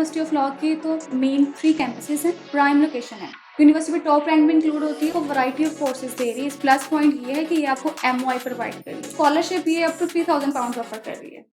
University of law के तो main 3 campuses हैं, प्राइम लोकेशन है। यूनिवर्सिटी में टॉप रैंक में इंक्लूड होती है, वो वैरायटी ऑफ कोर्सेज दे रही है। इस प्लस पॉइंट ये है कि ये आपको एमओआई प्रोवाइड कर रही है। स्कॉलरशिप ये अप टू 3000 पाउंड ऑफर कर रही है।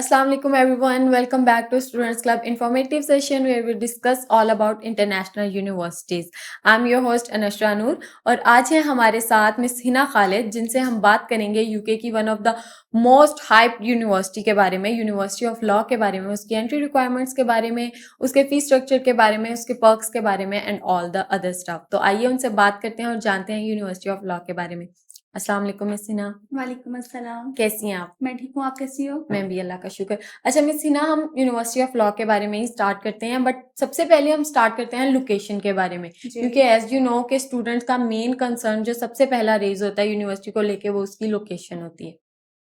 Assalamu alaikum everyone. Welcome back to Students Club informative session where we discuss all about international universities. I'm your host Anashra Noor और आज है हमारे साथ मिस हिना खालिद जिनसे हम बात करेंगे यूके की one of the most hyped university के बारे में, यूनिवर्सिटी ऑफ लॉ के बारे में, उसकी एंट्री रिक्वायरमेंट्स के बारे में, उसके फीस स्ट्रक्चर के बारे में, उसके पर्क्स के बारे में and all the other stuff. तो आइए उनसे बात करते हैं और जानते हैं यूनिवर्सिटी ऑफ लॉ के बारे में। अस्सलाम वालेकुम मिस हिना। वालेकुम अस्सलाम। कैसी हैं आप? मैं ठीक हूँ, आप कैसी हो? मैं भी, अल्लाह का शुक्र। अच्छा मिस हिना, हम यूनिवर्सिटी ऑफ लॉ के बारे में ही स्टार्ट करते हैं, बट सबसे पहले हम स्टार्ट करते हैं लोकेशन के बारे में, क्योंकि एज यू नो के स्टूडेंट्स का मेन कंसर्न जो सबसे पहला रेज होता है यूनिवर्सिटी को लेके वो उसकी लोकेशन होती है।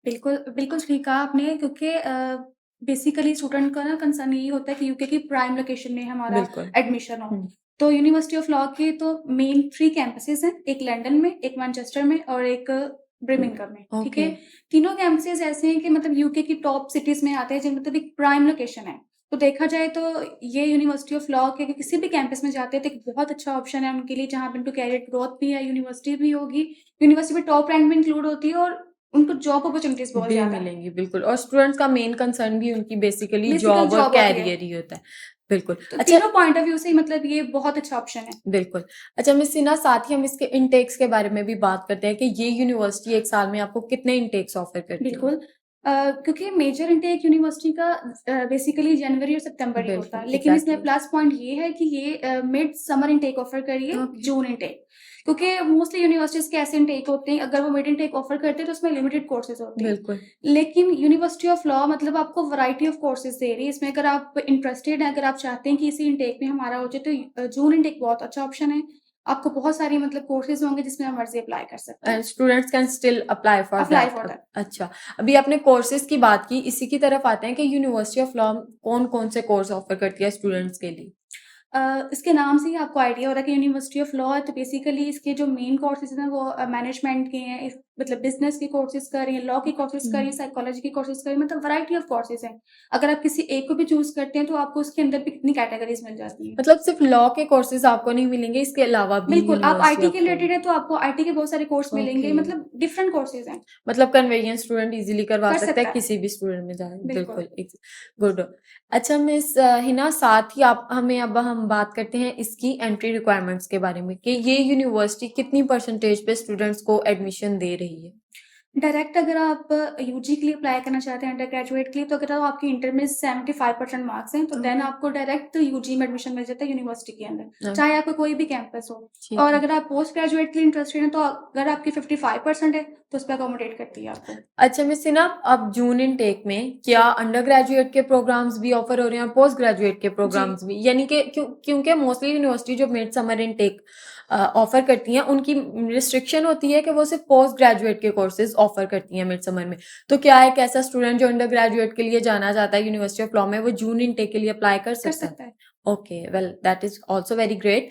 बिल्कुल बिल्कुल ठीक कहा आपने, क्योंकि बेसिकली स्टूडेंट का ना कंसर्न यही होता है कि यूके की प्राइम लोकेशन में हमारा बिल्कुल। एडमिशन हो। तो यूनिवर्सिटी ऑफ लॉ के तो मेन 3 कैंपसेस हैं, एक लंदन में, एक मैनचेस्टर में और एक ब्रिमिंघम में। ठीक है, तीनों कैंपसेस ऐसे हैं कि मतलब यूके की टॉप सिटीज में आते हैं, जिन मतलब एक प्राइम लोकेशन है। तो देखा जाए तो ये यूनिवर्सिटी ऑफ लॉ के किसी भी कैंपस में जाते हैं तो एक बहुत अच्छा ऑप्शन है उनके लिए, जहाँ पे उनको कैरियर ग्रोथ भी है, यूनिवर्सिटी भी होगी, यूनिवर्सिटी में टॉप रैंक में इंक्लूड होती है और उनको जॉब अपॉर्चुनिटीज बहुत ज्यादा मिलेंगी। बिल्कुल, और स्टूडेंट्स का मेन कंसर्न भी उनकी बेसिकली Basically जॉब और job होती है। कैरियर ही होता है। बिल्कुल। तो अच्छा, तीनों पॉइंट ऑफ व्यू से मतलब ये बहुत अच्छा ऑप्शन है। बिल्कुल। अच्छा मिस हिना, साथ ही हम इसके इनटेक्स के बारे में भी बात करते हैं कि ये यूनिवर्सिटी एक साल में आपको कितने इनटेक्स ऑफर करती है? बिल्कुल। क्योंकि मेजर इंटेक यूनिवर्सिटी का बेसिकली जनवरी और सितंबर ही होता है, लेकिन इसमें प्लस पॉइंट ये है कि ये मिड समर इंटेक ऑफर करिए, जून इंटेक। क्योंकि मोस्टली यूनिवर्सिटीज के ऐसे इंटेक होते हैं, अगर वो मिड इंटेक ऑफर करते हैं तो उसमें लिमिटेड कोर्सेज होते हैं। बिल्कुल। लेकिन यूनिवर्सिटी ऑफ लॉ मतलब आपको वैरायटी ऑफ कोर्सेज दे रही है। इसमें अगर आप इंटरेस्टेड हैं, अगर आप चाहते हैं कि इसी इंटेक में हमारा हो जाए, तो जून इंटेक बहुत अच्छा ऑप्शन है। आपको बहुत सारी मतलब कोर्सेज होंगे जिसमें आप मर्जी अप्लाई कर सकते हैं। Students can still apply for that. अच्छा, अभी आपने कोर्सेज की बात की, इसी की तरफ आते हैं कि यूनिवर्सिटी ऑफ लॉ कौन कौन से कोर्स ऑफर करती है स्टूडेंट्स के लिए? इसके नाम से ही आपको आइडिया हो रहा है कि यूनिवर्सिटी ऑफ लॉ है, तो बेसिकली इसके जो मेन कोर्सेज हैं वो मैनेजमेंट के हैं, मतलब बिजनेस के कोर्सेज कर रही हैं, लॉ के कोर्सेज कर रही हैं, साइकोलॉजी के कोर्सेज कर रही हैं, मतलब वैरायटी ऑफ कोर्सेज हैं। अगर आप किसी एक को भी चूज करते हैं तो आपको उसके अंदर भी कितनी कैटेगरीज मिल जाती हैं। मतलब सिर्फ लॉ के कोर्सेज आपको नहीं मिलेंगे, इसके अलावा भी? बिल्कुल, आप आईटी के रिलेटेड है तो आपको आईटी के बहुत सारे कोर्स मिलेंगे, मतलब डिफरेंट कोर्सेज हैं। मतलब कन्वेंस स्टूडेंट इजीली करवा सकता है, किसी भी स्टूडेंट में जाए। बिल्कुल, गुड। अच्छा मिस हिना, साथ ही आप हम बात करते हैं इसकी एंट्री रिक्वायरमेंट्स के बारे में कि ये यूनिवर्सिटी कितनी परसेंटेज पे स्टूडेंट्स को एडमिशन दे रही है? डायरेक्ट अगर आप यूजी के लिए अप्लाई करना चाहते हैं, अंडर ग्रेजुएट के लिए, तो अगर आपके इंटर में 75% मार्क्स हैं तो देन आपको डायरेक्ट यूजी में एडमिशन मिल जाता है यूनिवर्सिटी के अंदर, चाहे आपका कोई भी कैंपस हो। और अगर आप पोस्ट ग्रेजुएट के लिए इंटरेस्टेड हैं तो अगर आपकी 55% है तो उस पर अकोमोडेट करती है आपको। अच्छा मिस हिना, अब जून इनटेक में क्या अंडर ग्रेजुएट के प्रोग्राम्स भी ऑफर हो रहे हैं और पोस्ट ग्रेजुएट के प्रोग्राम्स भी? यानी कि क्योंकि मोस्टली यूनिवर्सिटी जो मिड समर इनटेक ऑफर करती हैं उनकी रिस्ट्रिक्शन होती है कि वो सिर्फ पोस्ट ग्रेजुएट के कोर्सेज ऑफर करती हैं मिड समर में। तो क्या एक ऐसा स्टूडेंट जो अंडर ग्रेजुएट के लिए जाना चाहता है यूनिवर्सिटी ऑफ लॉ में, वो जून इनटेक के लिए अप्लाई कर सकता है? Okay, well that is also very great.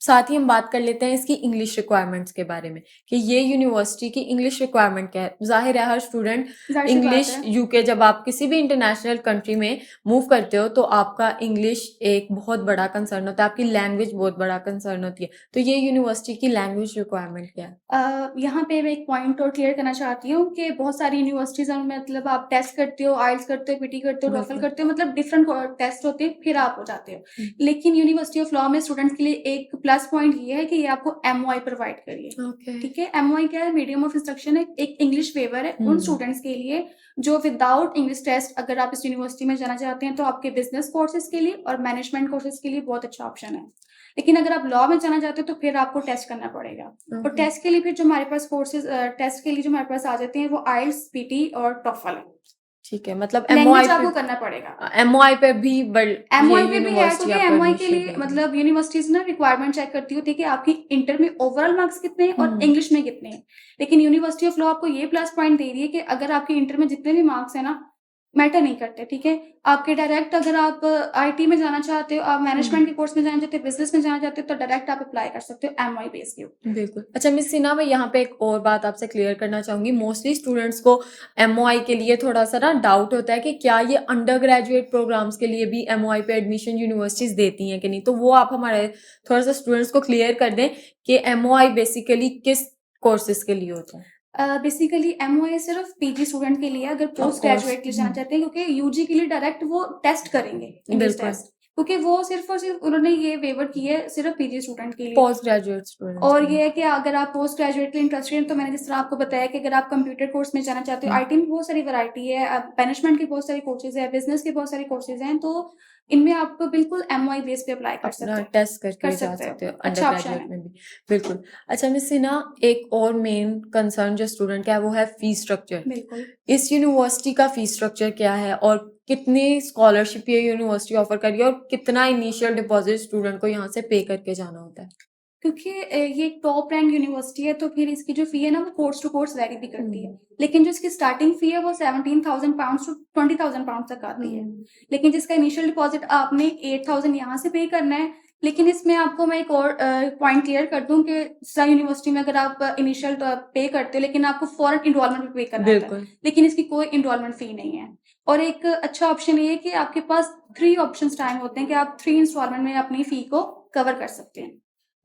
साथ ही हम बात कर लेते हैं इसकी इंग्लिश रिक्वायरमेंट्स के बारे में कि ये यूनिवर्सिटी की इंग्लिश रिक्वायरमेंट क्या है। जाहिर है हर स्टूडेंट इंग्लिश, यूके जब आप किसी भी इंटरनेशनल कंट्री में मूव करते हो तो आपका इंग्लिश एक बहुत बड़ा कंसर्न होता है, आपकी लैंग्वेज बहुत बड़ा कंसर्न होती है। तो ये यूनिवर्सिटी की लैंग्वेज रिक्वायरमेंट क्या है? यहाँ पे मैं एक पॉइंट और क्लियर करना चाहती हूँ कि बहुत सारी यूनिवर्सिटीज में मतलब आप टेस्ट करते हो, आइल्स करते हो, पीटी करते हो, टॉफल करते हो, मतलब डिफरेंट टेस्ट होते हैं, फिर आप हो जाते हो। लेकिन यूनिवर्सिटी ऑफ लॉ में स्टूडेंट्स के लिए एक प्लस पॉइंट ये है कि ये आपको एमओआई प्रोवाइड करिए। ठीक है, एमओआई क्या है? मीडियम ऑफ इंस्ट्रक्शन है, एक इंग्लिश वेवर है उन स्टूडेंट्स के लिए जो विदाउट इंग्लिश टेस्ट अगर आप इस यूनिवर्सिटी में जाना चाहते हैं तो आपके बिजनेस कोर्सेज के लिए और मैनेजमेंट कोर्सेज के लिए बहुत अच्छा ऑप्शन है। लेकिन अगर आप लॉ में जाना चाहते हो तो फिर आपको टेस्ट करना पड़ेगा। और टेस्ट के लिए फिर जो हमारे पास कोर्सेज टेस्ट के लिए जो हमारे पास आ जाते हैं वो आइल्स, पीटी और टॉफल है। ठीक है, मतलब लैंग्वेज आपको करना पड़ेगा। एमओआई पे भी एमओआई पे भी है, क्योंकि एमओआई के लिए मतलब यूनिवर्सिटीज ना रिक्वायरमेंट चेक करती होती है कि आपकी इंटर में ओवरऑल मार्क्स कितने हैं और इंग्लिश में कितने हैं। लेकिन यूनिवर्सिटी ऑफ लॉ आपको ये प्लस पॉइंट दे रही है कि अगर आपके इंटर में जितने भी मार्क्स है ना, मैटर नहीं करते, ठीक है। आपके डायरेक्ट अगर आप आईटी में जाना चाहते हो, आप मैनेजमेंट के कोर्स में जाना चाहते हो, बिजनेस में जाना चाहते हो, तो डायरेक्ट आप अप्लाई कर सकते हो एमओआई बेस के ऊपर। बिल्कुल। अच्छा मिस सिन्हा, मैं यहाँ पे एक और बात आपसे क्लियर करना चाहूँगी। मोस्टली स्टूडेंट्स को एमओआई के लिए थोड़ा-सा ना डाउट होता है कि क्या ये अंडर ग्रेजुएट प्रोग्राम्स के लिए भी एमओआई पे एडमिशन यूनिवर्सिटीज़ देती हैं कि नहीं? तो वो आप हमारे थोड़ा-सा स्टूडेंट्स को क्लियर कर दें कि एमओआई बेसिकली किस कोर्सेज़ के लिए होता है? बेसिकली एमओआई सिर्फ पीजी स्टूडेंट के लिए है, अगर पोस्ट कोर्स ग्रेजुएट के लिए जाना चाहते हैं, क्योंकि यूजी के लिए डायरेक्ट वो टेस्ट करेंगे, इंग्लिश बिल्कुल। टेस्ट, क्योंकि वो सिर्फ और सिर्फ उन्होंने ये वेवर की है सिर्फ पीजी स्टूडेंट के लिए। पोस्ट ग्रेजुएट स्टूडेंट्स और के लिए। ये है कि अगर आप पोस्ट ग्रेजुएट के लिए इंटरेस्टेड हैं, तो मैंने जिस तरह आपको बताया कि अगर आप कंप्यूटर कोर्स में जाना चाहते हो, आईटी में बहुत सारी वैरायटी है, मैनेजमेंट के बहुत सारे कोर्सेज है, बिजनेस के बहुत सारे कोर्सेज हैं, तो इनमें आप बिल्कुल एमओआई बेस पे अप्लाई कर सकते अपना हो। टेस्ट करके कर जा सकते हो। सकते हो अच्छा अंडर ऑप्शन ग्रेजुएट है। में भी। बिल्कुल। अच्छा मिस सिन्हा, एक और मेन कंसर्न जो स्टूडेंट का है वो है फीस स्ट्रक्चर। बिल्कुल। इस यूनिवर्सिटी का फीस स्ट्रक्चर क्या है और कितनी स्कॉलरशिप ये यूनिवर्सिटी ऑफर कर रही है और कितना इनिशियल डिपॉजिट स्टूडेंट को यहाँ से पे करके जाना होता है? क्योंकि ये एक टॉप रैंक यूनिवर्सिटी है, तो फिर इसकी जो फी है ना, वो कोर्स टू कोर्स वेरी भी करती है। लेकिन जो इसकी स्टार्टिंग फी है वो 17,000 पाउंड टू 20,000 पाउंड तक आती है। लेकिन जिसका इनिशियल डिपॉजिट आपने 8,000 यहाँ से पे करना है। लेकिन इसमें आपको मैं एक और पॉइंट क्लियर कर दूं कि सा यूनिवर्सिटी में अगर आप इनिशियल पे करते हो, लेकिन आपको फॉरन इनरोलमेंट पे करना होता है, बिल्कुल। लेकिन इसकी कोई इनरोलमेंट फी नहीं है। और एक अच्छा ऑप्शन ये है कि आपके पास 3 ऑप्शंस टाइम होते हैं कि आप 3 इंस्टॉलमेंट में अपनी फी को कवर कर सकते हैं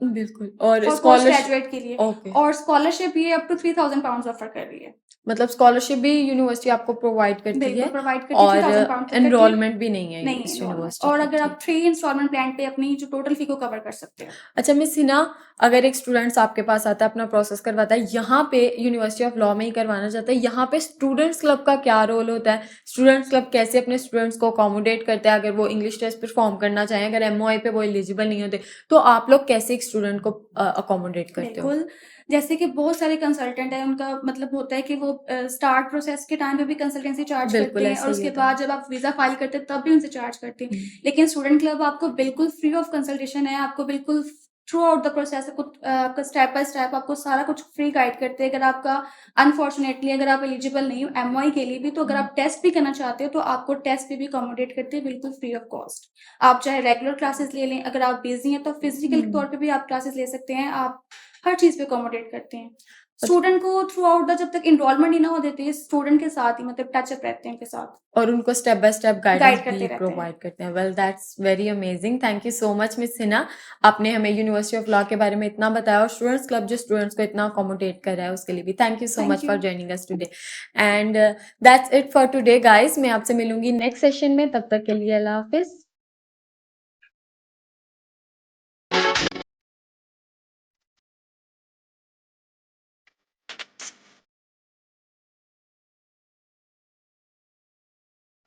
बिल्कुल। और फॉर पोस्ट स्कॉलरशिप ग्रेजुएट के लिए। ओके। और स्कॉलरशिप ये अप टू 3,000 पाउंड ऑफर कर रही है। मतलब स्कॉलरशिप भी यूनिवर्सिटी आपको प्रोवाइड करती बिल्कुल है प्रोवाइड करती है, और 3,000 पाउंड तक करती है। एनरोलमेंट भी नहीं है नहीं इस इनरोलमेंट। यूनिवर्सिटी और की। अगर आप ठीक। 3 इंस्टॉलमेंट प्लान पे अपनी जो टोटल फी को कवर कर सकते हो। अच्छा मिस सिन्हा, अगर एक स्टूडेंट्स आपके पास आता है, अपना प्रोसेस करवाता है, यहाँ पे यूनिवर्सिटी ऑफ लॉ में ही करवाना चाहता है, यहाँ पे स्टूडेंट्स क्लब का क्या रोल होता है? स्टूडेंट्स क्लब कैसे अपने स्टूडेंट्स को अकोमोडेट करता है? अगर वो इंग्लिश टेस्ट परफॉर्म करना चाहें, अगर एमओआई पे वो एलिजिबल नहीं होते, तो आप लोग कैसे एक स्टूडेंट को अकोमोडेट करते हो? बिल्कुल, जैसे कि बहुत सारे कंसल्टेंट हैं, उनका मतलब होता है कि वो स्टार्ट प्रोसेस के टाइम पे भी कंसल्टेंसी चार्ज बिल्कुल, करते हैं, ऐसा और ही उसके होता है। बाद जब आप वीज़ा फाइल करते हैं तब भी उनसे चार्ज करते हैं। लेकिन स्टूडेंट क्लब आपको बिल्कुल फ्री ऑफ कंसल्टेशन है, आपको बिल्कुल थ्रू आउट द प्रोसेस आपका स्टेप बाय स्टेप आपको सारा कुछ फ्री गाइड करते हैं। अगर आपका अनफॉर्चुनेटली अगर आप एलिजिबल नहीं हो एमओआई के लिए भी, तो अगर आप टेस्ट भी करना चाहते हो, तो आपको टेस्ट पे भी अकोमोडेट करते हैं बिल्कुल फ्री ऑफ कॉस्ट। आप चाहे रेगुलर क्लासेस ले लें, अगर आप बिजी हैं तो फिजिकल तौर पे भी आप क्लासेस ले सकते हैं। आप हर चीज़ पे अकोमोडेट करते हैं। स्टूडेंट को थ्रू आउट द जब तक एनरोलमेंट ही ना हो देते हैं, स्टूडेंट के साथ ही मतलब टच अप रहते हैं उनके साथ। और उनको step by step guidance guide भी करते रहते हैं। प्रोवाइड करते हैं। Well that's very amazing. Thank you so much miss Sinha, आपने हमें यूनिवर्सिटी ऑफ लॉ के बारे में इतना बताया और स्टूडेंट्स क्लब जो स्टूडेंट्स को इतना अकोमोडेट कर रहा है उसके लिए भी thank you so Thank much for you. Joining us today. And that's it for today guys. मैं आपसे मिलूंगी नेक्स्ट सेशन में, तब तक के लिए अल्लाह हाफिज।